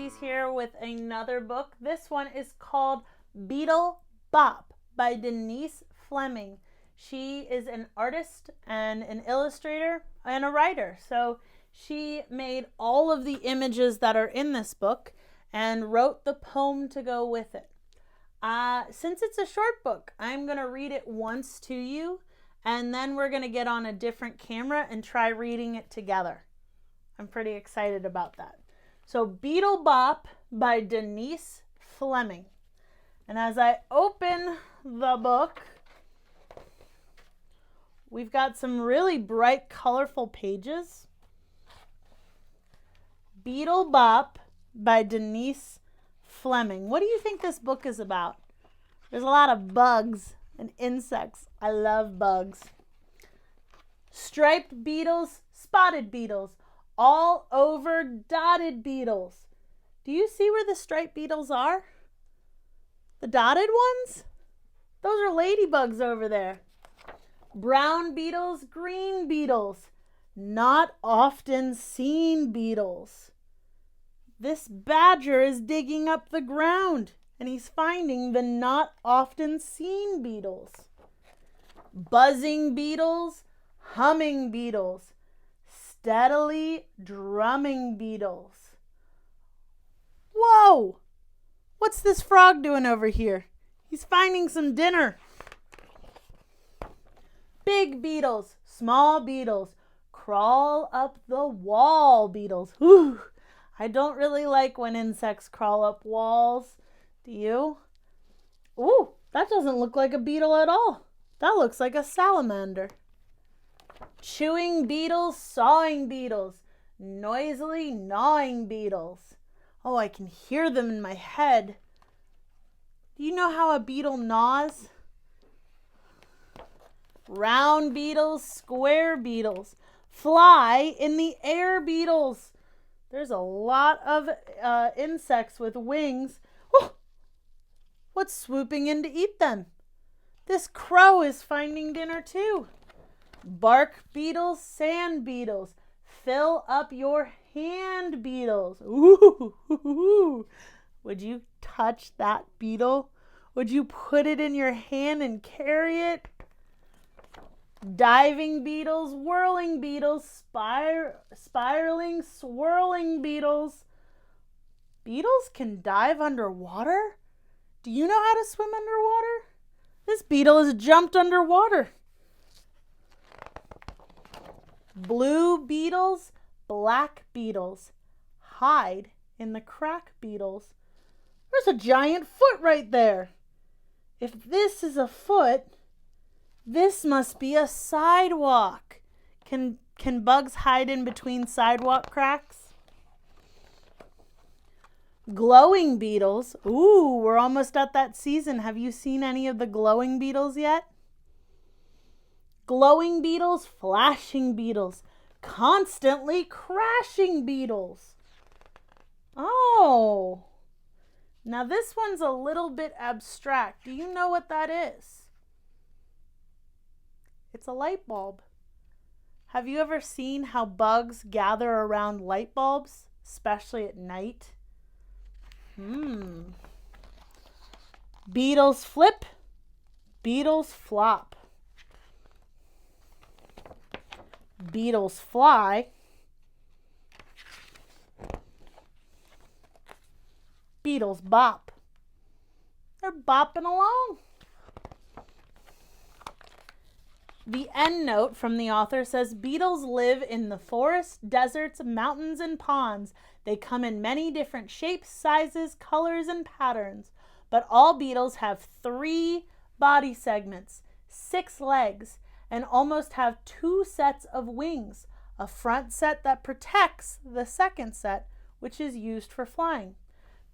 Denise here with another book. This one is called Beetle Bop by Denise Fleming. She is an artist and an illustrator and a writer. So she made all of the images that are in this book and wrote the poem to go with it. Since it's a short book, I'm going to read it once to you, and then we're going to get on a different camera and try reading it together. I'm pretty excited about that. So Beetle Bop by Denise Fleming. And as I open the book, we've got some really bright, colorful pages. Beetle Bop by Denise Fleming. What do you think this book is about? There's a lot of bugs and insects. I love bugs. Striped beetles, spotted beetles, all over dotted beetles. Do you see where the striped beetles are? The dotted ones? Those are ladybugs over there. Brown beetles, green beetles, not often seen beetles. This badger is digging up the ground and he's finding the not often seen beetles. Buzzing beetles, humming beetles, steadily drumming beetles. Whoa! What's this frog doing over here? He's finding some dinner. Big beetles, small beetles, crawl up the wall beetles. Whew! I don't really like when insects crawl up walls. Do you? Ooh, that doesn't look like a beetle at all. That looks like a salamander. Chewing beetles, sawing beetles, noisily gnawing beetles. Oh, I can hear them in my head. Do you know how a beetle gnaws? Round beetles, square beetles, fly in the air beetles. There's a lot of insects with wings. Oh, what's swooping in to eat them? This crow is finding dinner too. Bark beetles, sand beetles, fill up your hand beetles. Ooh, would you touch that beetle? Would you put it in your hand and carry it? Diving beetles, whirling beetles, spiraling, swirling beetles. Beetles can dive underwater? Do you know how to swim underwater? This beetle has jumped underwater. Blue beetles, black beetles, hide in the crack beetles. There's a giant foot right there. If this is a foot, this must be a sidewalk. Can bugs hide in between sidewalk cracks? Glowing beetles. Ooh, we're almost at that season. Have you seen any of the glowing beetles yet? Glowing beetles, flashing beetles, constantly crashing beetles. Oh, now this one's a little bit abstract. Do you know what that is? It's a light bulb. Have you ever seen how bugs gather around light bulbs, especially at night? Beetles flip, beetles flop. Beetles fly. Beetles bop. They're bopping along. The end note from the author says, beetles live in the forests, deserts, mountains, and ponds. They come in many different shapes, sizes, colors, and patterns. But all beetles have 3 body segments, 6 legs, and almost have 2 sets of wings, a front set that protects the second set, which is used for flying.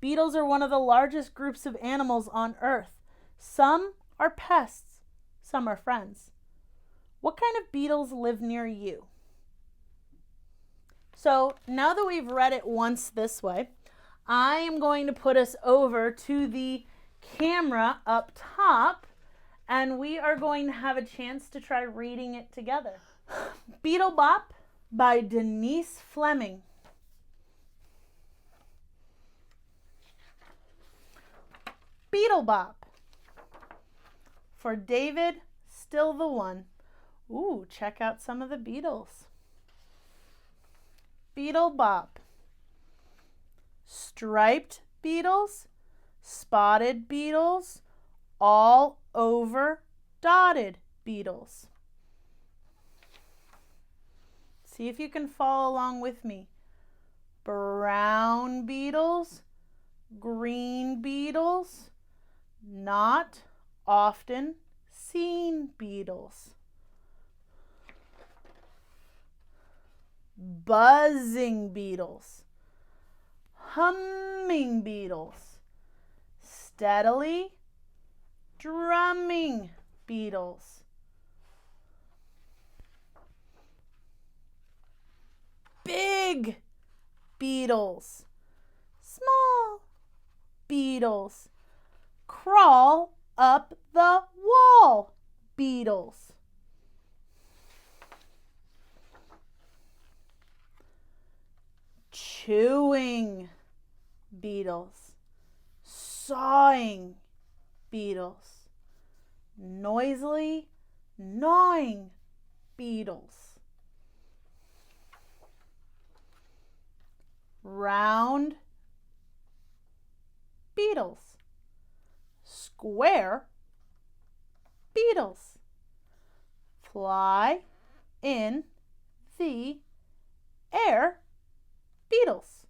Beetles are one of the largest groups of animals on Earth. Some are pests, some are friends. What kind of beetles live near you? So now that we've read it once this way, I am going to put us over to the camera up top, and we are going to have a chance to try reading it together. Beetle Bop by Denise Fleming. Beetle Bop. For David, still the one. Ooh, check out some of the beetles. Beetle Bop. Striped beetles, spotted beetles, all over dotted beetles. See if you can follow along with me. Brown beetles, green beetles, not often seen beetles. Buzzing beetles, humming beetles, steadily drumming beetles. Big beetles, small beetles, crawl up the wall beetles. Chewing beetles, sawing beetles, noisily gnawing beetles. Round beetles, square beetles, fly in the air beetles.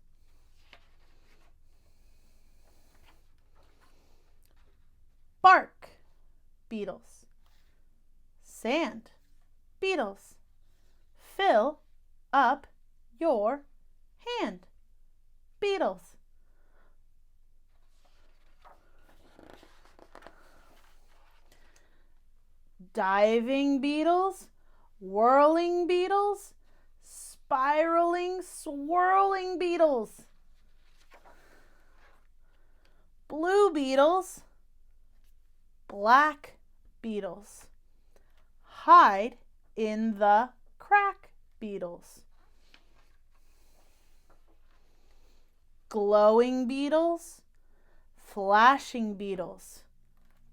Bark beetles, sand beetles, fill up your hand beetles. Diving beetles, whirling beetles, spiraling, swirling beetles. Blue beetles, black beetles, hide in the crack beetles. Glowing beetles, flashing beetles,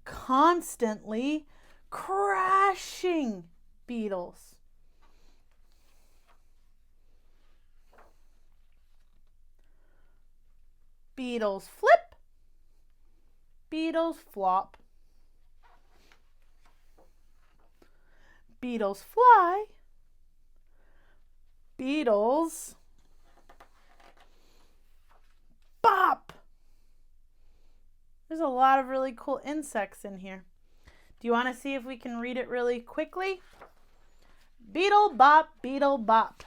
constantly crashing beetles. Beetles flip, beetles flop. Beetles fly, beetles bop. There's a lot of really cool insects in here. Do you want to see if we can read it really quickly? Beetle bop, beetle bop.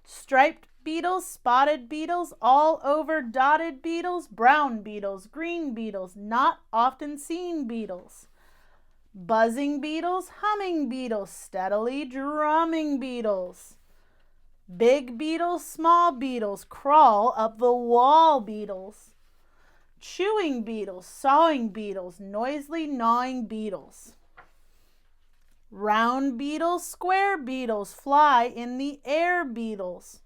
Striped beetles, spotted beetles, all over dotted beetles, brown beetles, green beetles, not often seen beetles. Buzzing beetles, humming beetles, steadily drumming beetles. Big beetles, small beetles, crawl up the wall beetles. Chewing beetles, sawing beetles, noisily gnawing beetles. Round beetles, square beetles, fly in the air beetles.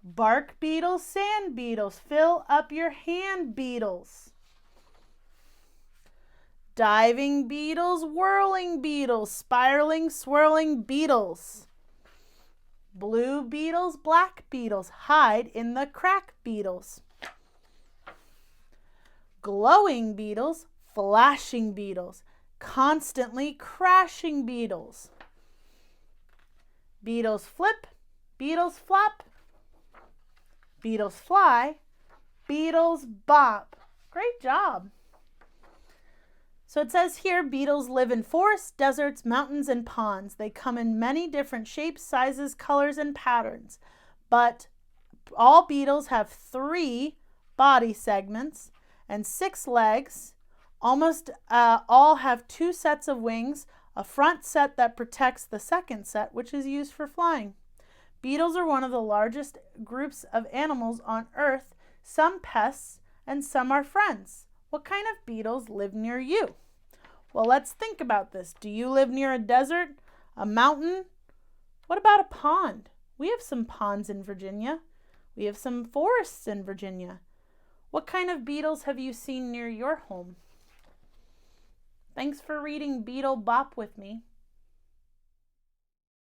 Bark beetles, sand beetles, fill up your hand beetles. Diving beetles, whirling beetles, spiraling, swirling beetles. Blue beetles, black beetles, hide in the crack beetles. Glowing beetles, flashing beetles, constantly crashing beetles. Beetles flip, beetles flop, beetles fly, beetles bop. Great job. So it says here, beetles live in forests, deserts, mountains, and ponds. They come in many different shapes, sizes, colors, and patterns. But all beetles have 3 body segments and 6 legs. Almost all have 2 sets of wings, a front set that protects the second set, which is used for flying. Beetles are one of the largest groups of animals on Earth, some pests and some are friends. What kind of beetles live near you? Well, let's think about this. Do you live near a desert, a mountain? What about a pond? We have some ponds in Virginia. We have some forests in Virginia. What kind of beetles have you seen near your home? Thanks for reading Beetle Bop with me.